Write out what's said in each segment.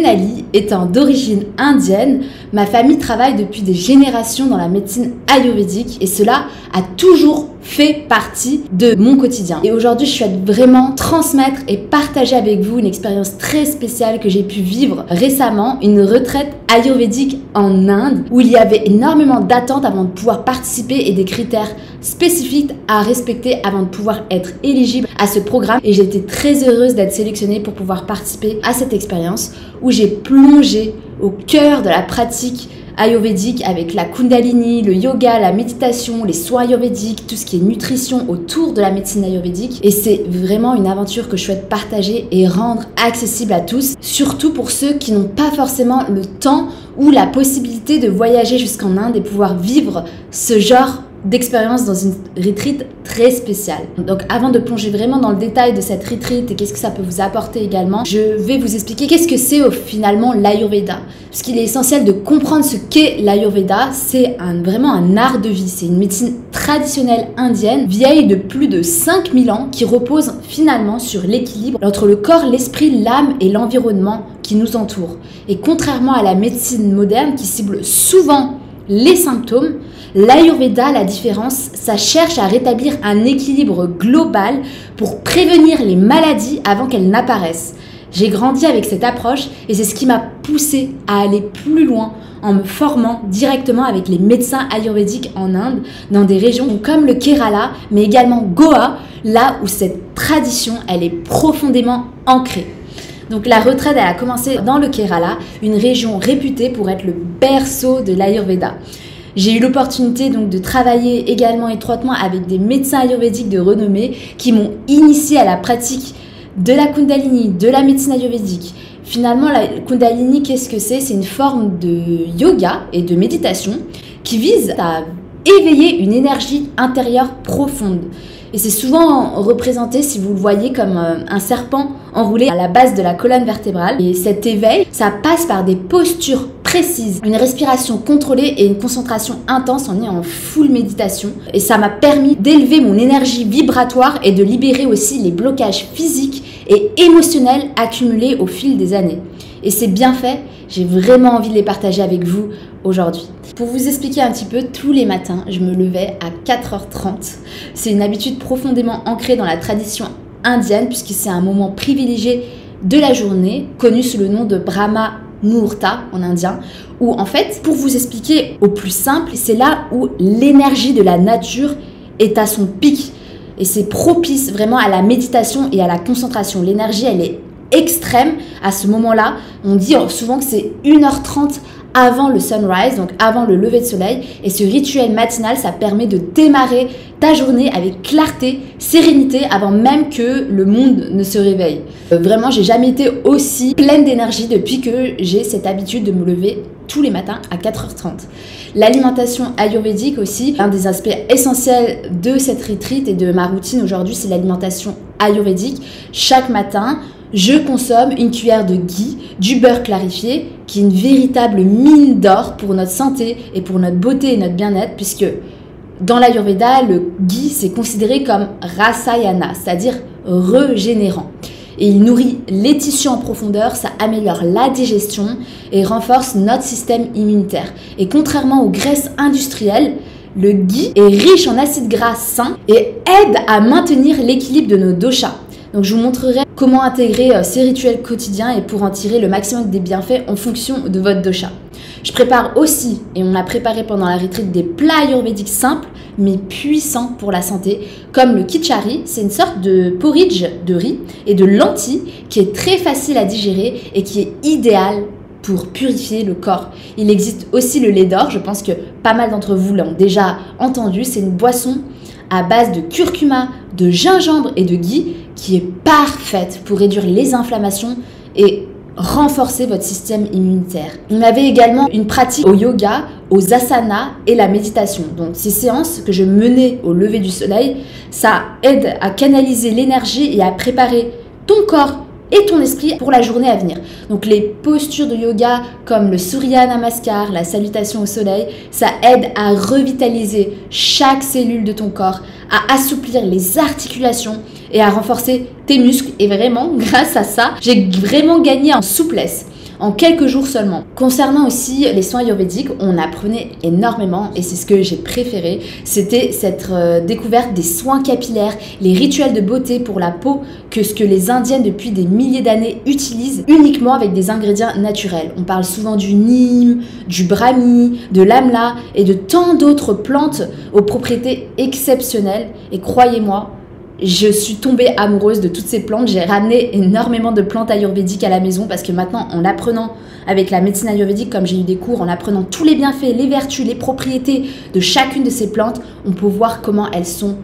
Sonali étant d'origine indienne, ma famille travaille depuis des générations dans la médecine ayurvédique et cela a toujours fait partie de mon quotidien. Et aujourd'hui, je souhaite vraiment transmettre et partager avec vous une expérience très spéciale que j'ai pu vivre récemment, une retraite ayurvédique en Inde où il y avait énormément d'attentes avant de pouvoir participer et des critères spécifiques à respecter avant de pouvoir être éligible à ce programme. Et j'ai été très heureuse d'être sélectionnée pour pouvoir participer à cette expérience où j'ai plongé au cœur de la pratique ayurvédique avec la kundalini, le yoga, la méditation, les soins ayurvédiques, tout ce qui est nutrition autour de la médecine ayurvédique. Et c'est vraiment une aventure que je souhaite partager et rendre accessible à tous, surtout pour ceux qui n'ont pas forcément le temps ou la possibilité de voyager jusqu'en Inde et pouvoir vivre ce genre d'expérience dans une retreat très spéciale. Donc avant de plonger vraiment dans le détail de cette retreat et qu'est-ce que ça peut vous apporter également, je vais vous expliquer qu'est-ce que c'est finalement l'Ayurveda. Parce qu'il est essentiel de comprendre ce qu'est l'Ayurveda. C'est vraiment un art de vie, c'est une médecine traditionnelle indienne, vieille de plus de 5000 ans, qui repose finalement sur l'équilibre entre le corps, l'esprit, l'âme et l'environnement qui nous entoure. Et contrairement à la médecine moderne qui cible souvent les symptômes, l'Ayurveda, la différence, ça cherche à rétablir un équilibre global pour prévenir les maladies avant qu'elles n'apparaissent. J'ai grandi avec cette approche et c'est ce qui m'a poussée à aller plus loin en me formant directement avec les médecins ayurvédiques en Inde, dans des régions comme le Kerala, mais également Goa, là où cette tradition, elle est profondément ancrée. Donc la retraite, elle a commencé dans le Kerala, une région réputée pour être le berceau de l'Ayurveda. J'ai eu l'opportunité donc de travailler également étroitement avec des médecins ayurvédiques de renommée qui m'ont initié à la pratique de la Kundalini, de la médecine ayurvédique. Finalement, la Kundalini, qu'est-ce que c'est ? C'est une forme de yoga et de méditation qui vise à éveiller une énergie intérieure profonde. Et c'est souvent représenté, si vous le voyez, comme un serpent enroulé à la base de la colonne vertébrale. Et cet éveil, ça passe par des postures précises, une respiration contrôlée et une concentration intense. On est en full méditation. Et ça m'a permis d'élever mon énergie vibratoire et de libérer aussi les blocages physiques et émotionnels accumulés au fil des années. Et c'est bien fait, j'ai vraiment envie de les partager avec vous aujourd'hui. Pour vous expliquer un petit peu, tous les matins, je me levais à 4h30. C'est une habitude profondément ancrée dans la tradition indienne puisque c'est un moment privilégié de la journée, connu sous le nom de Brahma Muhurta en indien, où en fait, pour vous expliquer au plus simple, c'est là où l'énergie de la nature est à son pic et c'est propice vraiment à la méditation et à la concentration. L'énergie, elle est extrême à ce moment-là. On dit souvent que c'est 1h30 avant le sunrise, donc avant le lever de soleil. Et ce rituel matinal, ça permet de démarrer ta journée avec clarté, sérénité, avant même que le monde ne se réveille. Vraiment, j'ai jamais été aussi pleine d'énergie depuis que j'ai cette habitude de me lever tous les matins à 4h30. L'alimentation ayurvédique aussi, un des aspects essentiels de cette retreat et de ma routine aujourd'hui, c'est l'alimentation ayurvédique. Chaque matin, je consomme une cuillère de ghee, du beurre clarifié, qui est une véritable mine d'or pour notre santé et pour notre beauté et notre bien-être, puisque dans l'Ayurveda, le ghee, c'est considéré comme rasayana, c'est-à-dire régénérant. Et il nourrit les tissus en profondeur, ça améliore la digestion et renforce notre système immunitaire. Et contrairement aux graisses industrielles, le ghee est riche en acides gras sains et aide à maintenir l'équilibre de nos doshas. Donc je vous montrerai comment intégrer ces rituels quotidiens et pour en tirer le maximum des bienfaits en fonction de votre dosha. Je prépare aussi, et on l'a préparé pendant la retreat, des plats ayurvédiques simples mais puissants pour la santé, comme le khichari. C'est une sorte de porridge de riz et de lentilles qui est très facile à digérer et qui est idéal pour purifier le corps. Il existe aussi le lait d'or, je pense que pas mal d'entre vous l'ont déjà entendu. C'est une boisson à base de curcuma, de gingembre et de ghee qui est parfaite pour réduire les inflammations et renforcer votre système immunitaire. On avait également une pratique au yoga, aux asanas et la méditation. Donc ces séances que je menais au lever du soleil, ça aide à canaliser l'énergie et à préparer ton corps et ton esprit pour la journée à venir. Donc les postures de yoga comme le Surya Namaskar, la salutation au soleil, ça aide à revitaliser chaque cellule de ton corps, à assouplir les articulations et à renforcer tes muscles. Et vraiment, grâce à ça, j'ai vraiment gagné en souplesse. en quelques jours seulement. Concernant aussi les soins ayurvédiques, on apprenait énormément et c'est ce que j'ai préféré, c'était cette découverte des soins capillaires, les rituels de beauté pour la peau que ce que les Indiennes depuis des milliers d'années utilisent uniquement avec des ingrédients naturels. On parle souvent du neem, du brahmi, de l'amla et de tant d'autres plantes aux propriétés exceptionnelles et croyez-moi, je suis tombée amoureuse de toutes ces plantes. J'ai ramené énormément de plantes ayurvédiques à la maison parce que maintenant, en apprenant avec la médecine ayurvédique, comme j'ai eu des cours, en apprenant tous les bienfaits, les vertus, les propriétés de chacune de ces plantes, on peut voir comment elles sont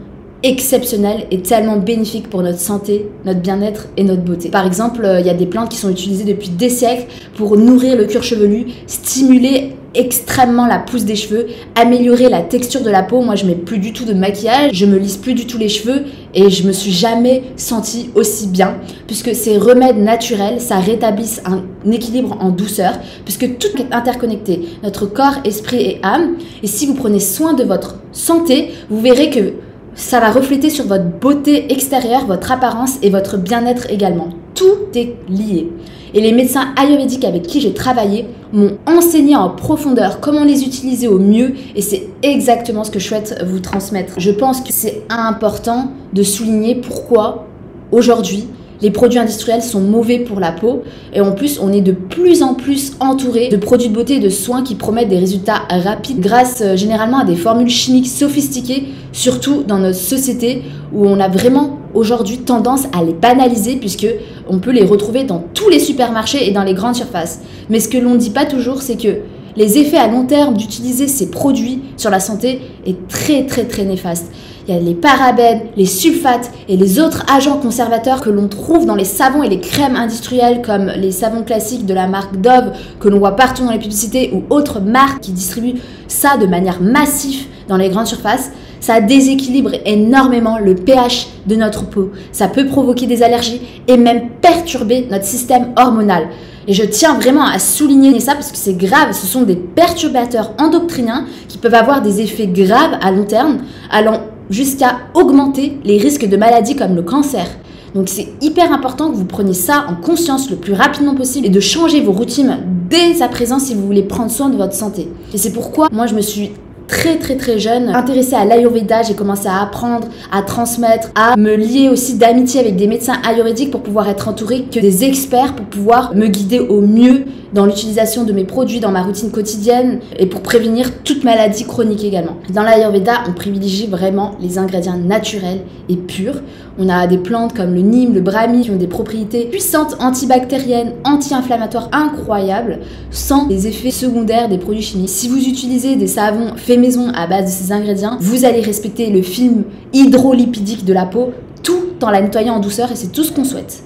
exceptionnelles et tellement bénéfiques pour notre santé, notre bien-être et notre beauté. Par exemple, il y a des plantes qui sont utilisées depuis des siècles pour nourrir le cuir chevelu, stimuler extrêmement la pousse des cheveux, améliorer la texture de la peau. Moi, je mets plus du tout de maquillage, je me lisse plus du tout les cheveux et je me suis jamais sentie aussi bien puisque ces remèdes naturels, ça rétablisse un équilibre en douceur puisque tout est interconnecté, notre corps, esprit et âme. Et si vous prenez soin de votre santé, vous verrez que ça va refléter sur votre beauté extérieure, votre apparence et votre bien-être également. Tout est lié. Et les médecins ayurvédiques avec qui j'ai travaillé m'ont enseigné en profondeur comment les utiliser au mieux et c'est exactement ce que je souhaite vous transmettre. Je pense que c'est important de souligner pourquoi aujourd'hui les produits industriels sont mauvais pour la peau et en plus on est de plus en plus entouré de produits de beauté et de soins qui promettent des résultats rapides grâce généralement à des formules chimiques sophistiquées, surtout dans notre société où on a vraiment aujourd'hui tendance à les banaliser puisque on peut les retrouver dans tous les supermarchés et dans les grandes surfaces. Mais ce que l'on ne dit pas toujours, c'est que les effets à long terme d'utiliser ces produits sur la santé est très néfaste. Il y a les parabènes, les sulfates et les autres agents conservateurs que l'on trouve dans les savons et les crèmes industrielles comme les savons classiques de la marque Dove que l'on voit partout dans les publicités ou autres marques qui distribuent ça de manière massive dans les grandes surfaces. Ça déséquilibre énormément le pH de notre peau. Ça peut provoquer des allergies et même perturber notre système hormonal. Et je tiens vraiment à souligner ça parce que c'est grave. Ce sont des perturbateurs endocriniens qui peuvent avoir des effets graves à long terme, allant jusqu'à augmenter les risques de maladies comme le cancer. Donc c'est hyper important que vous preniez ça en conscience le plus rapidement possible et de changer vos routines dès à présent si vous voulez prendre soin de votre santé. Et c'est pourquoi moi je me suis très jeune, intéressée à l'Ayurveda, j'ai commencé à apprendre, à transmettre, à me lier aussi d'amitié avec des médecins ayurvédiques pour pouvoir être entourée que des experts pour pouvoir me guider au mieux dans l'utilisation de mes produits, dans ma routine quotidienne et pour prévenir toute maladie chronique également. Dans l'Ayurveda, on privilégie vraiment les ingrédients naturels et purs. On a des plantes comme le neem, le brahmi qui ont des propriétés puissantes antibactériennes, anti-inflammatoires incroyables sans les effets secondaires des produits chimiques. Si vous utilisez des savons faits maison à base de ces ingrédients, vous allez respecter le film hydrolipidique de la peau tout en la nettoyant en douceur et c'est tout ce qu'on souhaite.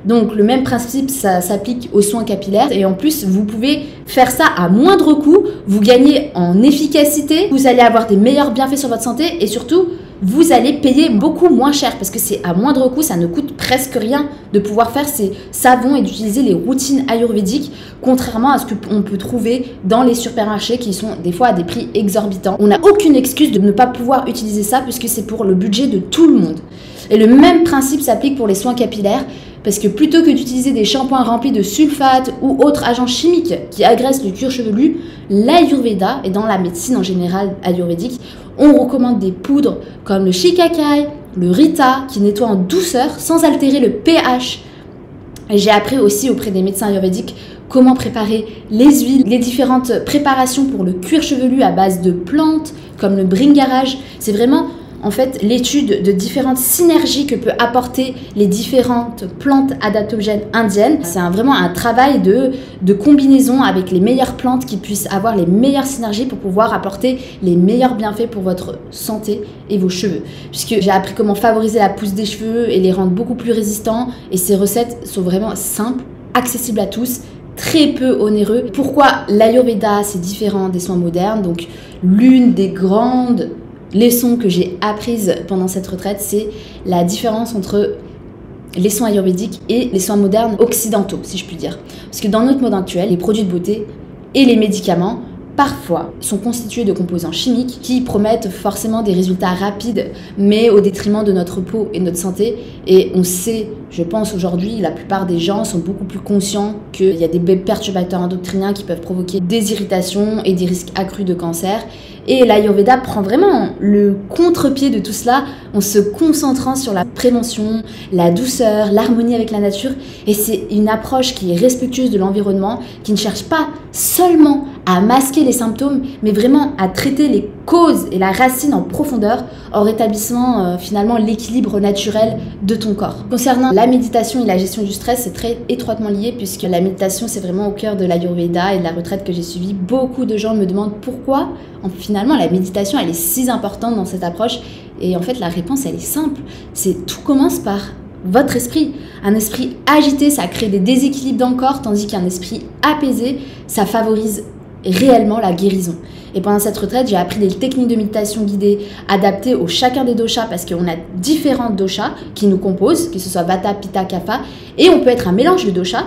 Donc le même principe, ça s'applique aux soins capillaires et en plus vous pouvez faire ça à moindre coût, vous gagnez en efficacité, vous allez avoir des meilleurs bienfaits sur votre santé et surtout vous allez payer beaucoup moins cher parce que c'est à moindre coût, ça ne coûte presque rien de pouvoir faire ces savons et d'utiliser les routines ayurvédiques contrairement à ce qu'on peut trouver dans les supermarchés qui sont des fois à des prix exorbitants. On n'a aucune excuse de ne pas pouvoir utiliser ça puisque c'est pour le budget de tout le monde. Et le même principe s'applique pour les soins capillaires parce que plutôt que d'utiliser des shampoings remplis de sulfates ou autres agents chimiques qui agressent le cuir chevelu, l'Ayurveda et dans la médecine en général ayurvédique, on recommande des poudres comme le shikakai, le rita qui nettoient en douceur sans altérer le pH. Et j'ai appris aussi auprès des médecins ayurvédiques comment préparer les huiles, les différentes préparations pour le cuir chevelu à base de plantes comme le bringaraj. C'est vraiment en fait l'étude de différentes synergies que peut apporter les différentes plantes adaptogènes indiennes. C'est vraiment un travail de combinaison avec les meilleures plantes qui puissent avoir les meilleures synergies pour pouvoir apporter les meilleurs bienfaits pour votre santé et vos cheveux. Puisque j'ai appris comment favoriser la pousse des cheveux et les rendre beaucoup plus résistants et ces recettes sont vraiment simples, accessibles à tous, très peu onéreux. Pourquoi l'Ayurveda c'est différent des soins modernes? Donc l'une des grandes leçons que j'ai apprises pendant cette retraite, c'est la différence entre les soins ayurvédiques et les soins modernes occidentaux, si je puis dire. Parce que dans notre monde actuel, les produits de beauté et les médicaments parfois sont constitués de composants chimiques qui promettent forcément des résultats rapides, mais au détriment de notre peau et de notre santé. Et on sait, je pense aujourd'hui, la plupart des gens sont beaucoup plus conscients qu'il y a des perturbateurs endocriniens qui peuvent provoquer des irritations et des risques accrus de cancer. Et l'Ayurveda prend vraiment le contre-pied de tout cela en se concentrant sur la prévention, la douceur, l'harmonie avec la nature. Et c'est une approche qui est respectueuse de l'environnement, qui ne cherche pas seulement à masquer les symptômes, mais vraiment à traiter les causes et la racine en profondeur en rétablissant finalement l'équilibre naturel de ton corps. Concernant la méditation et la gestion du stress, c'est très étroitement lié puisque la méditation, c'est vraiment au cœur de l'Ayurveda et de la retraite que j'ai suivie. Beaucoup de gens me demandent pourquoi finalement la méditation, elle est si importante dans cette approche. Et en fait, la réponse, elle est simple. Tout commence par votre esprit. Un esprit agité, ça crée des déséquilibres dans le corps, tandis qu'un esprit apaisé, ça favorise réellement la guérison. Et pendant cette retraite, j'ai appris des techniques de méditation guidée adaptées au chacun des doshas parce qu'on a différents doshas qui nous composent, que ce soit Vata, Pitta, Kapha, et on peut être un mélange de doshas,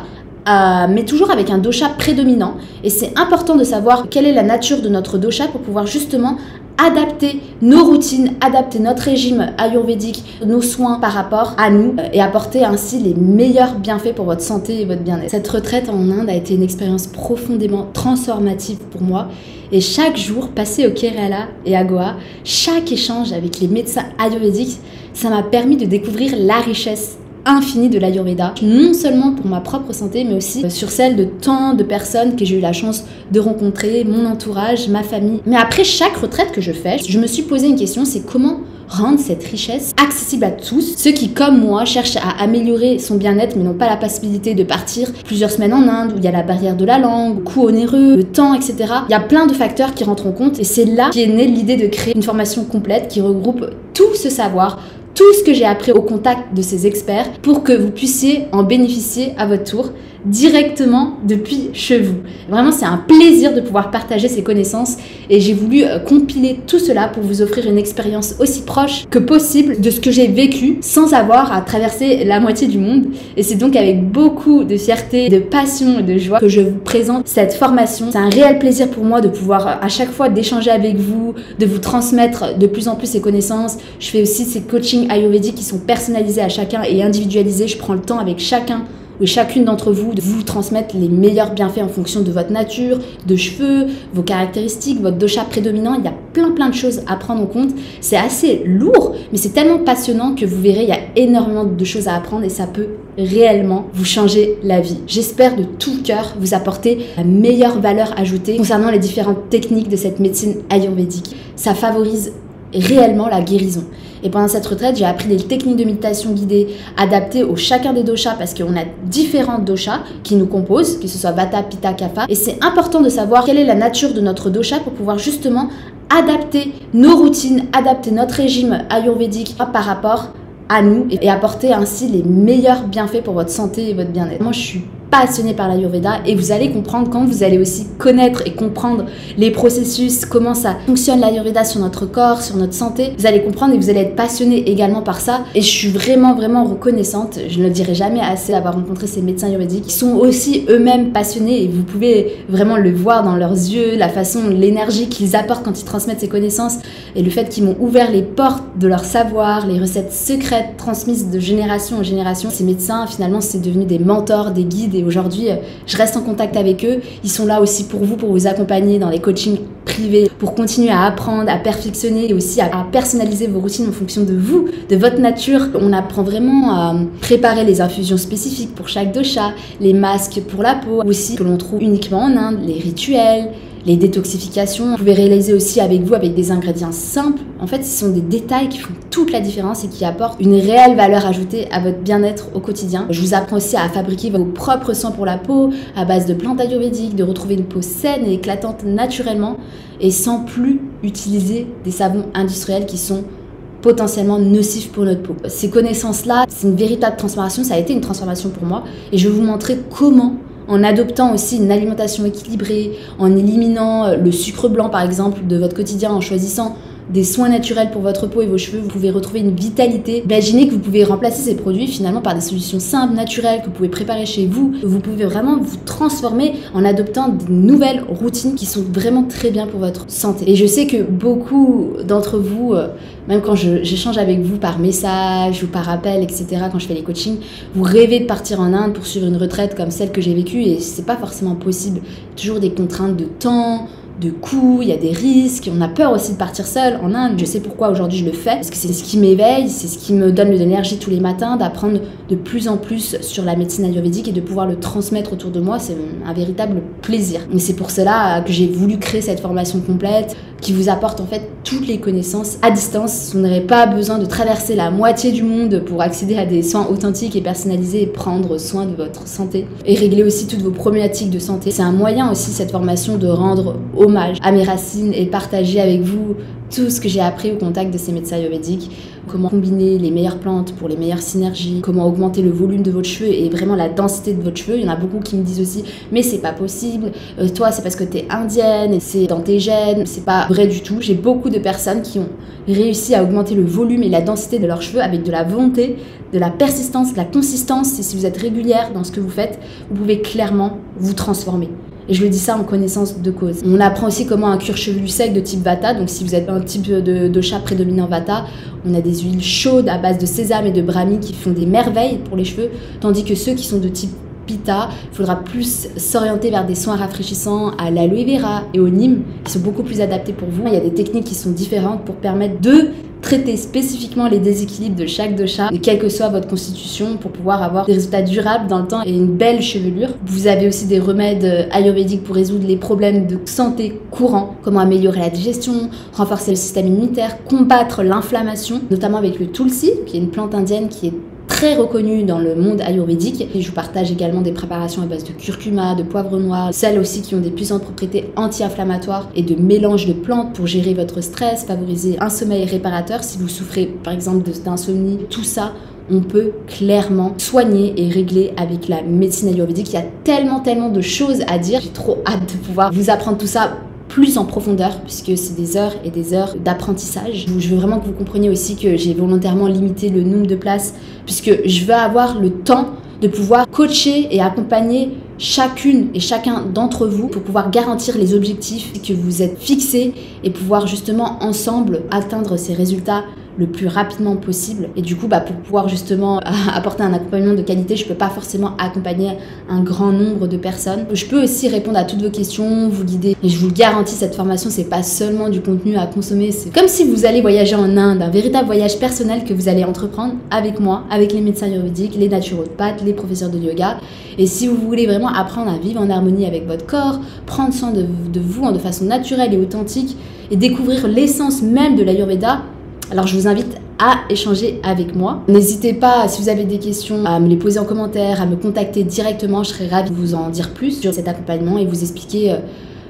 mais toujours avec un dosha prédominant. Et c'est important de savoir quelle est la nature de notre dosha pour pouvoir justement adapter nos routines, adapter notre régime ayurvédique, nos soins par rapport à nous et apporter ainsi les meilleurs bienfaits pour votre santé et votre bien-être. Cette retraite en Inde a été une expérience profondément transformative pour moi et chaque jour passé au Kerala et à Goa, chaque échange avec les médecins ayurvédiques, ça m'a permis de découvrir la richesse infinie de l'Ayurveda, non seulement pour ma propre santé, mais aussi sur celle de tant de personnes que j'ai eu la chance de rencontrer, mon entourage, ma famille. Mais après chaque retraite que je fais, je me suis posé une question, c'est comment rendre cette richesse accessible à tous, ceux qui, comme moi, cherchent à améliorer son bien-être, mais n'ont pas la possibilité de partir plusieurs semaines en Inde, où il y a la barrière de la langue, coût onéreux, le temps, etc. Il y a plein de facteurs qui rentrent en compte, et c'est là qu'est née l'idée de créer une formation complète qui regroupe tout ce savoir, tout ce que j'ai appris au contact de ces experts pour que vous puissiez en bénéficier à votre tour directement depuis chez vous. Vraiment, c'est un plaisir de pouvoir partager ces connaissances et j'ai voulu compiler tout cela pour vous offrir une expérience aussi proche que possible de ce que j'ai vécu sans avoir à traverser la moitié du monde. Et c'est donc avec beaucoup de fierté, de passion et de joie que je vous présente cette formation. C'est un réel plaisir pour moi de pouvoir à chaque fois d'échanger avec vous, de vous transmettre de plus en plus ces connaissances. Je fais aussi ces coachings ayurvédiques qui sont personnalisés à chacun et individualisés. Je prends le temps avec chacun et chacune d'entre vous de vous transmettre les meilleurs bienfaits en fonction de votre nature, de cheveux, vos caractéristiques, votre dosha prédominant. Il y a plein de choses à prendre en compte. C'est assez lourd, mais c'est tellement passionnant que vous verrez, il y a énormément de choses à apprendre et ça peut réellement vous changer la vie. J'espère de tout cœur vous apporter la meilleure valeur ajoutée concernant les différentes techniques de cette médecine ayurvédique. Ça favorise réellement la guérison. Et pendant cette retraite, j'ai appris des techniques de méditation guidée adaptées au chacun des doshas parce qu'on a différents doshas qui nous composent, que ce soit Vata, Pitta, Kapha. Et c'est important de savoir quelle est la nature de notre dosha pour pouvoir justement adapter nos routines, adapter notre régime ayurvédique par rapport à nous et apporter ainsi les meilleurs bienfaits pour votre santé et votre bien-être. Moi, je suis passionnée par l'Ayurveda et vous allez comprendre quand vous allez aussi connaître et comprendre les processus, comment ça fonctionne l'Ayurveda sur notre corps, sur notre santé. Vous allez comprendre et vous allez être passionné également par ça. Et je suis vraiment reconnaissante, je ne le dirai jamais assez, d'avoir rencontré ces médecins ayurvédiques qui sont aussi eux-mêmes passionnés et vous pouvez vraiment le voir dans leurs yeux, la façon, l'énergie qu'ils apportent quand ils transmettent ces connaissances et le fait qu'ils m'ont ouvert les portes de leur savoir, les recettes secrètes transmises de génération en génération. Ces médecins, finalement, c'est devenu des mentors, des guides. Et aujourd'hui, je reste en contact avec eux. Ils sont là aussi pour vous accompagner dans les coachings privés, pour continuer à apprendre, à perfectionner et aussi à personnaliser vos routines en fonction de vous, de votre nature. On apprend vraiment à préparer les infusions spécifiques pour chaque dosha, les masques pour la peau, aussi que l'on trouve uniquement en Inde, les rituels, les détoxifications. Vous pouvez réaliser aussi avec vous avec des ingrédients simples. En fait, ce sont des détails qui font toute la différence et qui apportent une réelle valeur ajoutée à votre bien-être au quotidien. Je vous apprends aussi à fabriquer vos propres soins pour la peau à base de plantes ayurvédiques, de retrouver une peau saine et éclatante naturellement et sans plus utiliser des savons industriels qui sont potentiellement nocifs pour notre peau. Ces connaissances-là, c'est une véritable transformation. Ça a été une transformation pour moi et je vais vous montrer comment, en adoptant aussi une alimentation équilibrée, en éliminant le sucre blanc par exemple de votre quotidien, en choisissant des soins naturels pour votre peau et vos cheveux, vous pouvez retrouver une vitalité. Imaginez que vous pouvez remplacer ces produits finalement par des solutions simples, naturelles, que vous pouvez préparer chez vous. Vous pouvez vraiment vous transformer en adoptant de nouvelles routines qui sont vraiment très bien pour votre santé. Et je sais que beaucoup d'entre vous, même quand j'échange avec vous par message ou par appel, etc., quand je fais les coachings, vous rêvez de partir en Inde pour suivre une retraite comme celle que j'ai vécue et c'est pas forcément possible. Toujours des contraintes de temps, de coûts, il y a des risques, on a peur aussi de partir seul en Inde. Je sais pourquoi aujourd'hui je le fais, parce que c'est ce qui m'éveille, c'est ce qui me donne de l'énergie tous les matins, d'apprendre de plus en plus sur la médecine ayurvédique et de pouvoir le transmettre autour de moi, c'est un véritable plaisir. Et c'est pour cela que j'ai voulu créer cette formation complète qui vous apporte en fait toutes les connaissances à distance. Vous n'aurez pas besoin de traverser la moitié du monde pour accéder à des soins authentiques et personnalisés et prendre soin de votre santé et régler aussi toutes vos problématiques de santé. C'est un moyen aussi cette formation de rendre hommage à mes racines et partager avec vous tout ce que j'ai appris au contact de ces médecins ayurvédiques, comment combiner les meilleures plantes pour les meilleures synergies, comment augmenter le volume de votre cheveu et vraiment la densité de votre cheveu. Il y en a beaucoup qui me disent aussi mais c'est pas possible, toi c'est parce que t'es indienne et c'est dans tes gènes. C'est pas vrai du tout. J'ai beaucoup de personnes qui ont réussi à augmenter le volume et la densité de leurs cheveux avec de la volonté, de la persistance, de la consistance. Et si vous êtes régulière dans ce que vous faites, vous pouvez clairement vous transformer. Et je le dis ça en connaissance de cause. On apprend aussi comment un cuir chevelu sec de type Vata, donc si vous êtes un type de dosha prédominant Vata, on a des huiles chaudes à base de sésame et de brahmi qui font des merveilles pour les cheveux, tandis que ceux qui sont de type Pitta, il faudra plus s'orienter vers des soins rafraîchissants à l'aloe vera et au Neem, qui sont beaucoup plus adaptés pour vous. Il y a des techniques qui sont différentes pour permettre de traiter spécifiquement les déséquilibres de chaque dosha, quelle que soit votre constitution, pour pouvoir avoir des résultats durables dans le temps et une belle chevelure. Vous avez aussi des remèdes ayurvédiques pour résoudre les problèmes de santé courants, comment améliorer la digestion, renforcer le système immunitaire, combattre l'inflammation, notamment avec le tulsi, qui est une plante indienne qui est très reconnue dans le monde ayurvédique. Et je vous partage également des préparations à base de curcuma, de poivre noir, celles aussi qui ont des puissantes propriétés anti-inflammatoires et de mélange de plantes pour gérer votre stress, favoriser un sommeil réparateur si vous souffrez par exemple d'insomnie. Tout ça, on peut clairement soigner et régler avec la médecine ayurvédique. Il y a tellement de choses à dire. J'ai trop hâte de pouvoir vous apprendre tout ça plus en profondeur, puisque c'est des heures et des heures d'apprentissage. Je veux vraiment que vous compreniez aussi que j'ai volontairement limité le nombre de places, puisque je veux avoir le temps de pouvoir coacher et accompagner chacune et chacun d'entre vous pour pouvoir garantir les objectifs que vous êtes fixés et pouvoir justement ensemble atteindre ces résultats le plus rapidement possible. Et du coup, pour pouvoir justement apporter un accompagnement de qualité, je peux pas forcément accompagner un grand nombre de personnes. Je peux aussi répondre à toutes vos questions, vous guider. Et je vous le garantis, cette formation, c'est pas seulement du contenu à consommer, c'est comme si vous allez voyager en Inde, un véritable voyage personnel que vous allez entreprendre avec moi, avec les médecins ayurvédiques, les naturopathes, les professeurs de yoga. Et si vous voulez vraiment apprendre à vivre en harmonie avec votre corps, prendre soin de vous de façon naturelle et authentique et découvrir l'essence même de l'Ayurveda, alors je vous invite à échanger avec moi. N'hésitez pas, si vous avez des questions, à me les poser en commentaire, à me contacter directement. Je serai ravie de vous en dire plus sur cet accompagnement et vous expliquer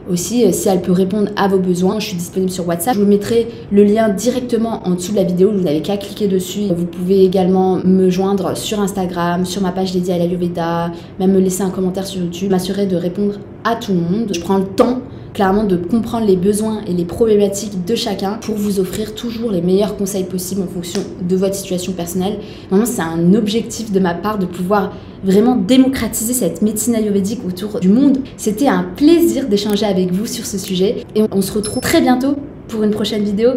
aussi si elle peut répondre à vos besoins. Je suis disponible sur WhatsApp. Je vous mettrai le lien directement en dessous de la vidéo. Vous n'avez qu'à cliquer dessus. Vous pouvez également me joindre sur Instagram, sur ma page dédiée à l'Ayurveda, même me laisser un commentaire sur YouTube. M'assurer de répondre à tout le monde. Je prends le temps clairement de comprendre les besoins et les problématiques de chacun pour vous offrir toujours les meilleurs conseils possibles en fonction de votre situation personnelle. Vraiment, c'est un objectif de ma part de pouvoir vraiment démocratiser cette médecine ayurvédique autour du monde. C'était un plaisir d'échanger avec vous sur ce sujet et on se retrouve très bientôt pour une prochaine vidéo.